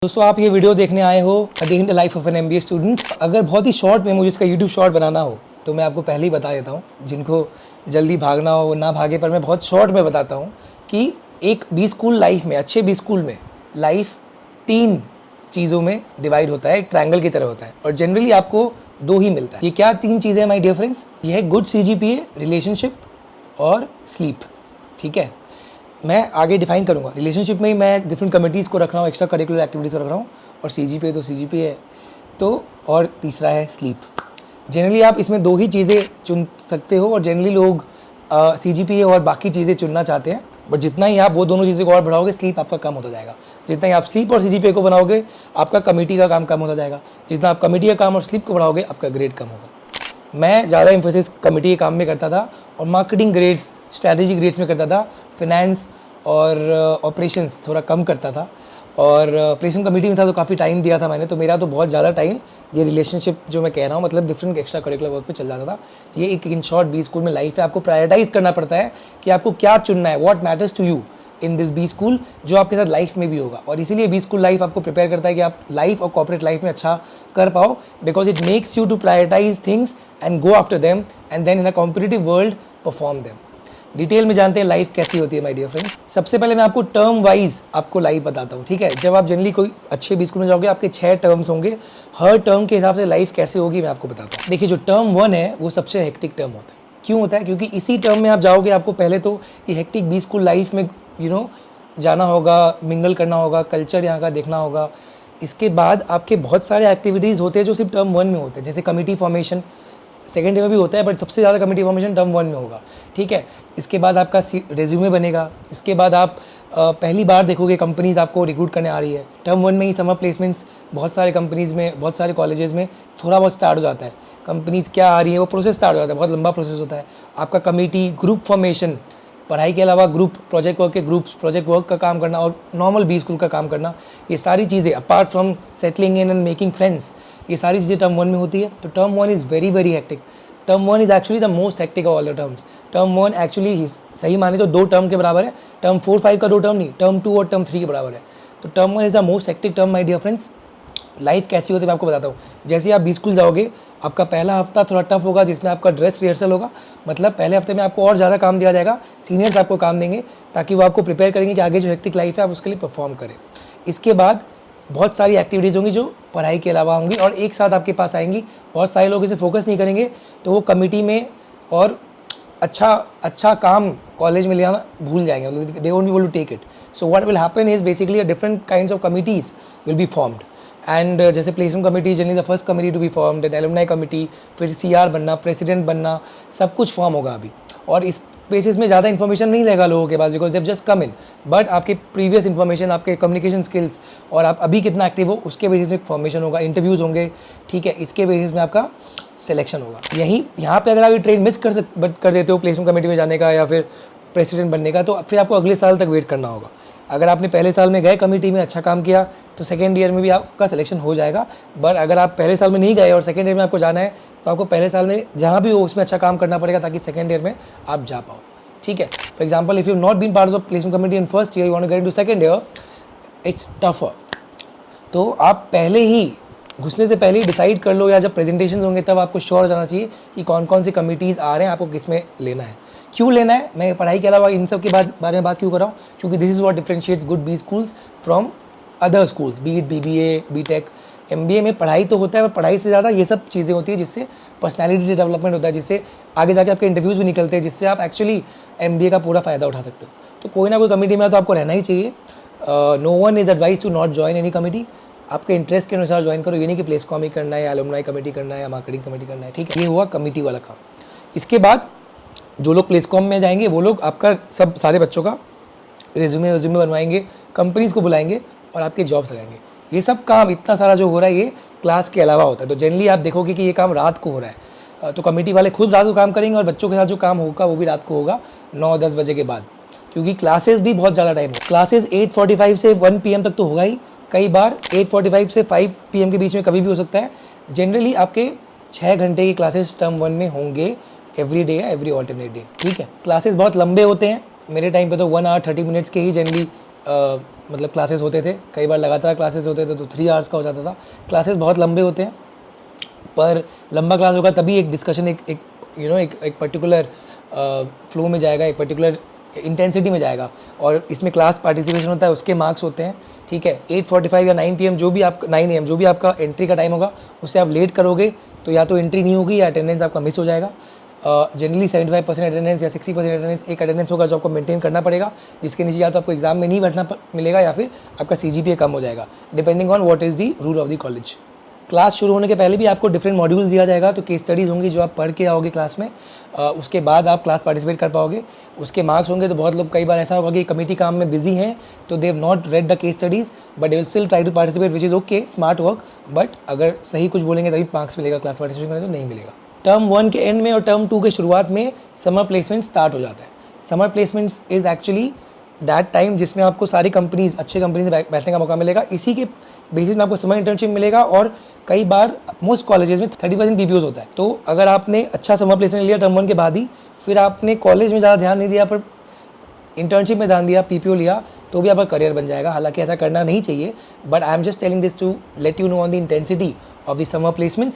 दोस्तों आप ये वीडियो देखने आए हो again the life of an MBA student. अगर बहुत ही शॉर्ट में मुझे इसका यूट्यूब शॉर्ट बनाना हो तो मैं आपको पहले ही बता देता हूँ, जिनको जल्दी भागना हो ना भागे, पर मैं बहुत शॉर्ट में बताता हूँ कि एक बी स्कूल लाइफ में, अच्छे बी स्कूल में लाइफ 3 चीज़ों में डिवाइड होता है, एक ट्रायंगल की तरह होता है और जनरली आपको 2 ही मिलता है। ये क्या 3 चीज़ें हैं माय डियर फ्रेंड्स? ये है गुड CGPA, रिलेशनशिप और स्लीप। ठीक है, मैं आगे डिफाइन करूँगा। रिलेशनशिप में ही मैं डिफरेंट कमिटीज़ को रख रहा हूँ, एक्स्ट्रा करिकुलर एक्टिविटीज़ को रख रहा हूँ, और CGPA तो CGPA है तो, और तीसरा है स्लीप। जनरली आप इसमें 2 ही चीज़ें चुन सकते हो और जनरली लोग CGPA और बाकी चीज़ें चुनना चाहते हैं, बट जितना ही आप वो दोनों चीज़ों को और बढ़ाओगे स्लीप आपका कम होता जाएगा। जितना ही आप स्लीप और CGPA को बनाओगे आपका कमेटी का काम कम होता जाएगा, जितना आप कमेटी का काम और स्लीप को बढ़ाओगे आपका ग्रेड कम होगा। मैं ज़्यादा एम्फोसिस कमेटी के काम में करता था और मार्केटिंग ग्रेड्स, स्ट्रैटेजी ग्रेड्स में करता था, फिनेंस और ऑपरेशंस थोड़ा कम करता था, और प्लेसमेंट कमेटी में था तो काफ़ी टाइम दिया था मैंने, तो मेरा तो बहुत ज़्यादा टाइम ये रिलेशनशिप जो मैं कह रहा हूँ, मतलब डिफरेंट एक्स्ट्रा करिकुलर वर्क पे चल जाता था। ये एक इन शॉर्ट बी स्कूल में लाइफ है। आपको प्रायोरिटाइज करना पड़ता है कि आपको क्या चुनना है, what matters to you in this B school, जो आपके साथ लाइफ में भी होगा। और इसीलिए बी स्कूल लाइफ आपको प्रिपेयर करता है कि आप लाइफ और कॉर्पोरेट लाइफ में अच्छा कर पाओ, because it makes you to prioritize things and go after them and then in a competitive world perform them. Detail में जानते हैं लाइफ कैसी होती है माय डियर फ्रेंड्स। सबसे पहले मैं आपको टर्म वाइज आपको लाइफ बताता हूँ। ठीक है, जब आप जनरली कोई अच्छे बी स्कूल में जाओगे आपके 6 टर्म्स होंगे, हर टर्म के हिसाब से लाइफ कैसे होगी मैं आपको बताता हूँ। देखिए, जो टर्म 1 है वो सबसे हेक्टिक टर्म होता है। क्यों होता है? क्योंकि इसी टर्म में आप जाओगे, आपको पहले तो ये हेक्टिक बी स्कूल लाइफ में जाना होगा, मिंगल करना होगा, कल्चर यहाँ का देखना होगा। इसके बाद आपके बहुत सारे एक्टिविटीज़ होते हैं जो सिर्फ टर्म 1 में होते हैं, जैसे कमिटी फॉर्मेशन सेकेंड ईयर में भी होता है, बट सबसे ज़्यादा कमिटी फॉर्मेशन टर्म 1 में होगा। ठीक है, इसके बाद आपका रेज्यूमे बनेगा, इसके बाद आप पहली बार देखोगे कंपनीज़ आपको रिक्रूट करने आ रही है। टर्म 1 में ही समर प्लेसमेंट्स बहुत सारे कंपनीज़ में, बहुत सारे कॉलेजेस में थोड़ा बहुत स्टार्ट हो जाता है। कंपनीज़ क्या आ रही है वो प्रोसेस स्टार्ट हो जाता है, बहुत लंबा प्रोसेस होता है। आपका कमेटी, ग्रुप फॉर्मेशन, पढ़ाई के अलावा ग्रुप प्रोजेक्ट वर्क के ग्रुप्स, प्रोजेक्ट वर्क का काम करना और नॉर्मल बी स्कूल का काम करना, ये सारी चीज़ें apart from settling in and making friends, ये सारी चीज़ें टर्म 1 में होती है। तो term 1 is very very hectic. Term 1 is actually the most hectic of all the terms. Term 1 actually सही माने तो 2 टर्म के बराबर है। टर्म 4, 5 का 2 टर्म नहीं, टर्म 2 और टर्म 3 के बराबर है। तो term 1 is the most hectic term my dear friends. Life कैसी होती है मैं आपको बताता हूँ। जैसे आप बी स्कूल जाओगे, आपका पहला हफ्ता थोड़ा टफ होगा, जिसमें आपका ड्रेस रिहर्सल होगा। मतलब पहले हफ्ते में आपको और ज़्यादा काम दिया जाएगा, सीनियर्स आपको काम देंगे ताकि वो आपको प्रिपेयर करेंगे कि आगे जो हेक्टिक लाइफ है आप उसके लिए परफॉर्म करें। इसके बाद बहुत सारी एक्टिविटीज़ होंगी जो पढ़ाई के अलावा होंगी और एक साथ आपके पास आएंगी। बहुत सारे लोग इसे फोकस नहीं करेंगे तो वो कमिटी में और अच्छा काम कॉलेज में ले आना भूल जाएंगे, they won't be able to take it. So what will happen is basically different kinds of committees will be formed. And जैसे placement committee generally the first committee to be formed, and alumni committee, फिर CR बनना, president बनना, सब कुछ form होगा अभी। और इस बेसिस में ज़्यादा इन्फॉर्मेशन नहीं रहेगा लोगों के पास, because they just come in, but आपके प्रीवियस इन्फॉर्मेशन, आपके कम्युनिकेशन स्किल्स और आप अभी कितना एक्टिव हो उसके बेसिस में फॉर्मेशन होगा, इंटरव्यूज़ होंगे। ठीक है, इसके बेसिस में आपका सिलेक्शन होगा। यहाँ पे अगर आप ये ट्रेन मिस कर देते हो प्लेसमेंट कमेटी में जाने का या फिर प्रेसिडेंट बनने का, तो फिर आपको अगले साल तक वेट करना होगा। अगर आपने पहले साल में गए कमेटी में, अच्छा काम किया, तो सेकेंड ईयर में भी आपका सिलेक्शन हो जाएगा। बट अगर आप पहले साल में नहीं गए और सेकेंड ईयर में आपको जाना है, तो आपको पहले साल में जहाँ भी हो उसमें अच्छा काम करना पड़ेगा ताकि सेकेंड ईयर में आप जा पाओ। ठीक है, for example if you not been part of placement committee in first year, you want to get into second year, it's tougher. तो आप पहले ही घुसने से पहले ही डिसाइड कर लो, या जब प्रेजेंटेशन होंगे तब आपको श्योर हो जाना चाहिए कि कौन कौन सी कमिटीज़ आ रहे हैं, आपको किस में लेना है, क्यों लेना है। मैं पढ़ाई के अलावा इन सब के बारे में बात क्यों कर रहा हूँ? क्योंकि this is what differentiates good B schools from other schools, be it BBA, BTech, MBA में पढ़ाई तो होता है, पर पढ़ाई से ज़्यादा ये सब चीज़ें होती है जिससे पर्सनैलिटी डेवलपमेंट होता है, जिससे आगे जाके आपके इंटरव्यूज़ भी निकलते हैं, जिससे आप एक्चुअली MBA का पूरा फ़ायदा उठा सकते हो। तो कोई ना कोई कमेटी में तो आपको रहना ही चाहिए। No one is advise to not join any committee. आपके इंटरेस्ट के अनुसार ज्वाइन करो, ये नहीं कि प्लेस कॉम ही करना है या एलुमनाई कमेटी करना है या मार्केटिंग कमेटी करना है। ठीक है, ये हुआ कमेटी वाला काम। इसके बाद जो लोग प्लेस कॉम में जाएंगे वो लोग आपका सब सारे बच्चों का रेज्यूमे बनवाएंगे, कंपनीज़ को बुलाएंगे और आपके जॉब्स लगाएंगे। ये सब काम इतना सारा जो हो रहा है ये क्लास के अलावा होता है। तो जनरली आप देखोगे कि ये काम रात को हो रहा है, तो कमेटी वाले खुद रात को काम करेंगे और बच्चों के साथ जो काम होगा वो भी रात को होगा 9-10 बजे के बाद, क्योंकि क्लासेस भी बहुत ज़्यादा टाइम हो। क्लासेस 8:45 से 1 PM तक तो होगा ही, कई बार 8:45 से 5 PM के बीच में कभी भी हो सकता है। जनरली आपके 6 घंटे की क्लासेस टर्म 1 में होंगे एवरी डे या एवरी ऑल्टरनेट डे। ठीक है, क्लासेस बहुत लंबे होते हैं। मेरे टाइम पे तो 1 hour 30 minutes के ही जनरली मतलब क्लासेस होते थे, कई बार लगातार क्लासेस होते थे तो 3 आवर्स का हो जाता था। क्लासेस बहुत लंबे होते हैं, पर लंबा क्लास होगा तभी एक डिस्कशन एक एक पर्टिकुलर फ्लो में जाएगा, एक पर्टिकुलर इंटेंसिटी में जाएगा, और इसमें क्लास पार्टिसिपेशन होता है, उसके मार्क्स होते हैं। ठीक है, 8:45 या 9 PM जो भी आपका 9 AM जो भी आपका एंट्री का टाइम होगा, उससे आप लेट करोगे तो या तो एंट्री नहीं होगी या अटेंडेंस आपका मिस हो जाएगा। जनरली 75% अटेंडेंस या 60% अटेंडेंस एक अटेंडेंस होगा जो आपको मेंटेन करना पड़ेगा, जिसके नीचे या तो आपको एग्जाम में नहीं बैठना मिलेगा या फिर आपका CGPA कम हो जाएगा, depending on what is the rule of the college. Class शुरू होने के पहले भी आपको डिफरेंट मॉड्यूल्स दिया जाएगा, तो केस स्टडीज़ होंगी जो आप पढ़ के आओगे क्लास में, उसके बाद आप क्लास पार्टिसिपेट कर पाओगे, उसके मार्क्स होंगे। तो बहुत लोग कई बार ऐसा होगा कि कमेटी काम में बिजी हैं तो they have not read the case studies but they will still try to participate, which is okay, smart work, but अगर सही कुछ बोलेंगे तभी मार्क्स मिलेगा, क्लास पार्टिसिपेट करें तो नहीं मिलेगा। टर्म 1 के एंड में और टर्म 2 के शुरुआत में समर प्लेसमेंट स्टार्ट हो जाता है। Summer placements is actually that time जिसमें आपको सारी कंपनीज, अच्छे कंपनी से बैठने का मौका मिलेगा, इसी के बेसिस में आपको समर इंटर्नशिप मिलेगा, और कई बार मोस्ट कॉलेजेस में 30% PPOs होता है। तो अगर आपने अच्छा समर प्लेसमेंट लिया टर्म 1 के बाद ही, फिर आपने कॉलेज में ज़्यादा ध्यान नहीं दिया पर इंटर्नशिप में ध्यान दिया, PPO लिया, तो भी आपका करियर बन जाएगा। हालांकि ऐसा करना नहीं चाहिए, but I am just telling this to let you know on the intensity of the summer placements,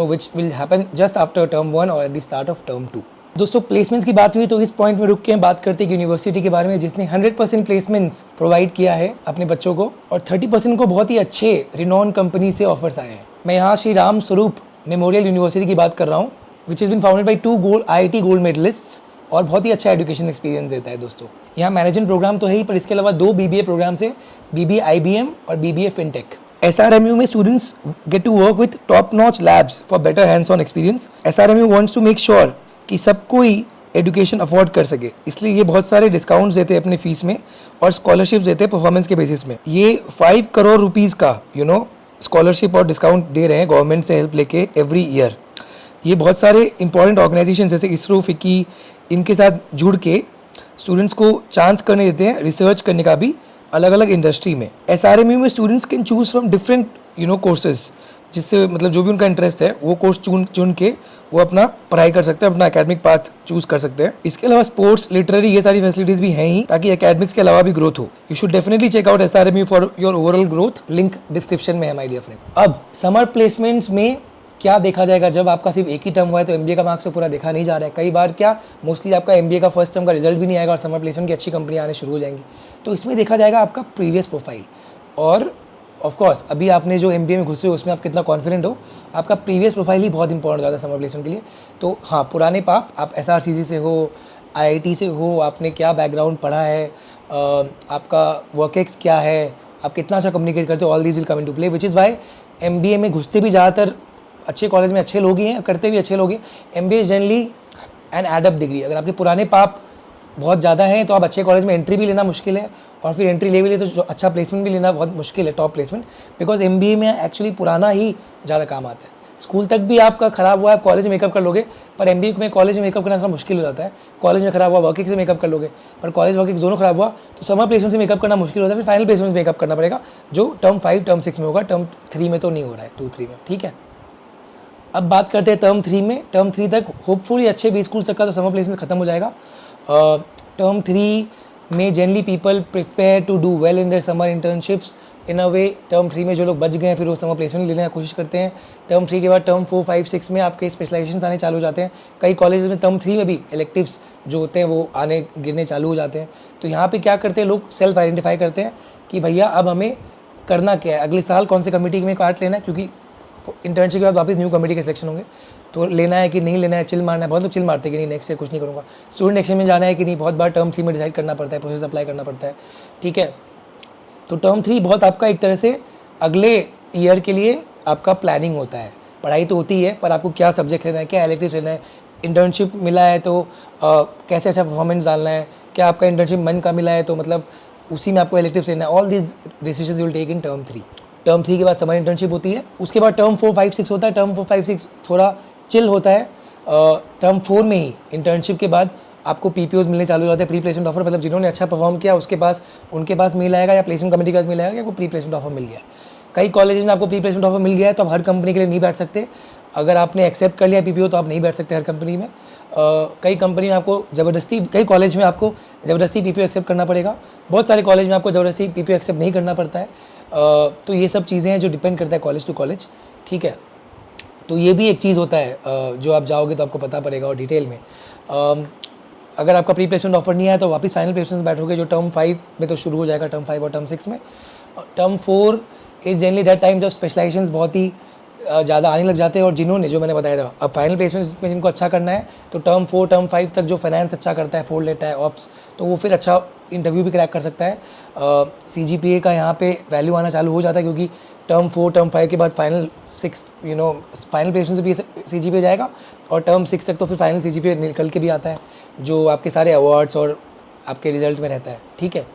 which will happen just after term 1 or at the start of term 2. दोस्तों, प्लेसमेंट्स की बात हुई तो इस पॉइंट में रुक के बात करते हैं यूनिवर्सिटी के बारे में जिसने 100% प्लेसमेंट्स प्रोवाइड किया है अपने बच्चों को, और 30% को बहुत ही अच्छे रिनॉन कंपनी से ऑफर्स आए हैं। मैं यहाँ श्री रामस्वरूप मेमोरियल यूनिवर्सिटी की बात कर रहा हूँ, which is been founded by 2 IIT gold medalists, और बहुत ही अच्छा एजुकेशन एक्सपीरियंस देता है दोस्तों। यहाँ मैनेजमेंट प्रोग्राम तो है ही, पर इसके अलावा 2 BBA प्रोग्राम्स है, BBA IBM और BBA FinTech। SRMU में students get to work with top-notch labs for better hands-on experience. SRMU wants to make sure कि सब कोई एजुकेशन अफोर्ड कर सके, इसलिए ये बहुत सारे डिस्काउंट्स देते हैं अपने फीस में और स्कॉलरशिप्स देते हैं परफॉर्मेंस के बेसिस में। ये 5 करोड़ रुपीज़ का स्कॉलरशिप और डिस्काउंट दे रहे हैं गवर्नमेंट से हेल्प लेके एवरी ईयर। ये बहुत सारे इंपॉर्टेंट ऑर्गेनाइजेशन जैसे इसरो, फिकी, इनके साथ जुड़ के स्टूडेंट्स को चांस करने देते हैं रिसर्च करने का भी अलग अलग इंडस्ट्री में। SRMU में students can choose from different courses, जिससे मतलब जो भी उनका इंटरेस्ट है वो कोर्स चुन के वो अपना पढ़ाई कर सकते हैं, अपना एकेडमिक पाथ चूज कर सकते हैं। इसके अलावा स्पोर्ट्स, लिटरेरी, ये सारी फैसिलिटीज भी हैं ही, ताकि एकेडमिक्स के अलावा भी ग्रोथ हो। You should definitely check out SRMU for your overall growth, link description में है माय डियर फ्रेंड। अब समर प्लेसमेंट्स में क्या देखा जाएगा, जब आपका सिर्फ एक ही टर्म हुआ है तो MBA का मार्क्स तो पूरा देखा नहीं जा रहा है। कई बार क्या मोस्टली आपका MBA का फर्स्ट टर्म का रिजल्ट भी नहीं आएगा और समर प्लेसमेंट की अच्छी कंपनी आने शुरू हो जाएंगी, तो इसमें देखा जाएगा आपका प्रीवियस प्रोफाइल, और ऑफ कोर्स अभी आपने जो MBA में घुसे हो उसमें आप कितना कॉन्फिडेंट हो, आपका प्रीवियस प्रोफाइल ही बहुत इंपॉर्टेंट हो जाता है समर प्लेसमेंट के लिए। तो हाँ, पुराने पाप, आप SRCC से हो, IIT से हो, आपने क्या बैकग्राउंड पढ़ा है, आपका वर्क एक्स क्या है, आप कितना अच्छा कम्युनिकेट करते हो, all these will come into play, which is why MBA में घुसते भी ज़्यादातर अच्छे कॉलेज में अच्छे लोग ही हैं, करते भी अच्छे लोग हैं। MBA generally an add up degree, अगर आपके पुराने पाप बहुत ज़्यादा हैं तो आप अच्छे कॉलेज में एंट्री भी लेना मुश्किल है, और फिर एंट्री ले भी ले तो जो अच्छा प्लेसमेंट भी लेना बहुत मुश्किल है, टॉप प्लेसमेंट, बिकॉज MBA में एक्चुअली पुराना ही ज़्यादा काम आता है। स्कूल तक भी आपका ख़राब हुआ है, कॉलेज में मेकअप कर लोगे, पर MBA में कॉलेज में मेकअप करना थोड़ा मुश्किल हो जाता है। कॉलेज में ख़राब हुआ, वर्किंग से मेकअप कर लोगे, पर कॉलेज वर्किंग दोनों ख़राब हुआ तो समर प्लेसमेंट से मेकअप करना मुश्किल होता है, फिर फाइनल प्लेसमेंट से मेकअप करना पड़ेगा, जो टर्म 5 टर्म 6 में होगा, टर्म 3 में तो नहीं हो रहा है, 2-3 में। ठीक है, अब बात करते हैं टर्म 3 में। टर्म 3 तक होपफुली अच्छे 20 स्कूल तक का तो समर प्लेसमेंट खत्म हो जाएगा। टर्म 3 में generally people prepare to do well in their summer internships in a way. Term 3 में जो लोग बच गए हैं फिर वो समर प्लेसमेंट लेने की कोशिश करते हैं। टर्म 3 के बाद टर्म 4, 5, 6 में आपके स्पेशलाइजेशन आने चालू हो जाते हैं। कई कॉलेज में टर्म 3 में भी इलेक्टिव्स जो होते हैं वो आने गिरने चालू हो जाते हैं। तो यहाँ पे क्या करते हैं लोग, सेल्फ आइडेंटिफाई करते हैं कि भैया अब हमें करना क्या है, अगले साल कौन से कमेटी में पार्ट लेना है, क्योंकि इंटर्नशिप के बाद वापस न्यू कमेटी के सिलेक्शन होंगे, तो लेना है कि नहीं लेना है, चिल मारना है। बहुत लोग चिल मारते हैं कि नहीं नेक्स्ट से कुछ नहीं करूँगा। स्टूडेंट एक्शन में जाना है कि नहीं, बहुत बार टर्म 3 में डिसाइड करना पड़ता है, प्रोसेस अप्लाई करना पड़ता है। ठीक है, तो टर्म 3 बहुत आपका एक तरह से अगले ईयर के लिए आपका प्लानिंग होता है। पढ़ाई तो होती है, पर आपको क्या सब्जेक्ट लेना है, क्या इलेक्टिव लेना है, इंटर्नशिप मिला है तो कैसे अच्छा परफॉर्मेंस डालना है, क्या आपका इंटर्नशिप मन का मिला है तो मतलब उसी में आपको इलेक्टिव लेना है। All these decisions you will take in term 3। Term 3 के बाद समर इंटर्नशिप होती है, उसके बाद टर्म 4, 5, 6 होता है। टर्म 4, 5, 6 थोड़ा चिल होता है। टर्म 4 में ही इंटर्नशिप के बाद आपको PPOs मिलने चालू हो जाते हैं, प्री प्लेसमेंट ऑफर, मतलब जिन्होंने अच्छा परफॉर्म किया उनके पास मेल आएगा या प्लेसमेंट कमेटी का मेल आएगा कि आपको प्री प्लेसमेंट ऑफर मिल गया। कई कॉलेज में आपको प्री प्लेसमेंट ऑफर मिल गया है तो आप हर कंपनी के लिए नहीं बैठ सकते। अगर आपने एक्सेप्ट कर लिया पीपीओ तो आप नहीं बैठ सकते हर कंपनी में। कई कंपनी में आपको ज़बरदस्ती, कई कॉलेज में आपको ज़बरदस्ती पीपीओ एक्सेप्ट करना पड़ेगा, बहुत सारे कॉलेज में आपको ज़बरदस्ती पीपीओ एक्सेप्ट नहीं करना पड़ता है। तो ये सब चीज़ें हैं जो डिपेंड करता है कॉलेज टू कॉलेज, ठीक है। तो ये भी एक चीज़ होता है जो आप जाओगे तो आपको पता पड़ेगा और डिटेल में। अगर आपका प्री प्लेसमेंट ऑफर नहीं आया तो वापस फाइनल प्लेसमेंट बैठोगे, जो टर्म 5 में तो शुरू हो जाएगा, टर्म 5 और टर्म 6 में। Term 4 is generally that time जब स्पेशलाइजेशंस बहुत ही ज़्यादा आने लग जाते हैं, और जिन्होंने, जो मैंने बताया था, अब फाइनल प्लेसमेंट में जिनको अच्छा करना है तो टर्म 4 टर्म 5 तक जो फाइनेंस अच्छा करता है, 4 लेता है ऑप्स, तो वो फिर अच्छा इंटरव्यू भी क्रैक कर सकता है। CGPA का यहाँ पे वैल्यू आना चालू हो जाता है, क्योंकि टर्म 4 टर्म 5 के बाद फाइनल 6 फाइनल प्लेसमेंट से भी CGPA जाएगा, और टर्म 6 तक तो फिर फाइनल CGPA निकल के भी आता है, जो आपके सारे अवार्ड्स और आपके रिजल्ट में रहता है, ठीक है।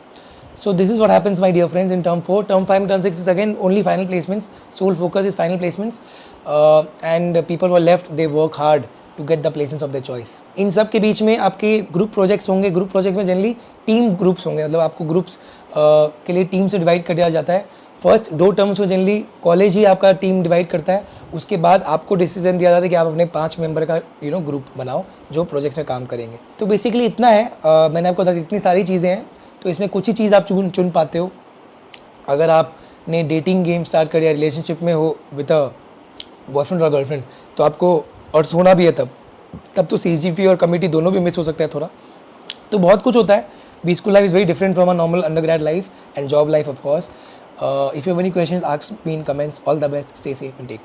So this is what happens, my dear friends, in term 4. Term 5 and term 6 is again only final placements. Sole focus is final placements. And people who are left, they work hard to get the placements of their choice. इन सब के बीच में आपके group projects होंगे। Group projects में generally team groups होंगे, मतलब आपको groups के लिए टीम से डिवाइड कर दिया जाता है। फर्स्ट 2 टर्म्स में जनरली कॉलेज ही आपका टीम डिवाइड करता है, उसके बाद आपको डिसीजन दिया जाता है कि आप अपने 5 मेंबर का ग्रुप बनाओ जो प्रोजेक्ट्स में काम करेंगे। तो बेसिकली इतना है। मैंने आपको बताया इतनी सारी चीज़ें हैं, तो इसमें कुछ ही चीज़ आप चुन पाते हो। अगर आपने डेटिंग गेम स्टार्ट कर या रिलेशनशिप में हो विद अ बॉयफ्रेंड और गर्लफ्रेंड, तो आपको, और सोना भी है तब तो CGP और कमिटी दोनों भी मिस हो सकता है थोड़ा। तो बहुत कुछ होता है। B school life is very different from a normal undergrad life and job life of course. If you have any questions ask me in comments. All the best, stay safe and take care.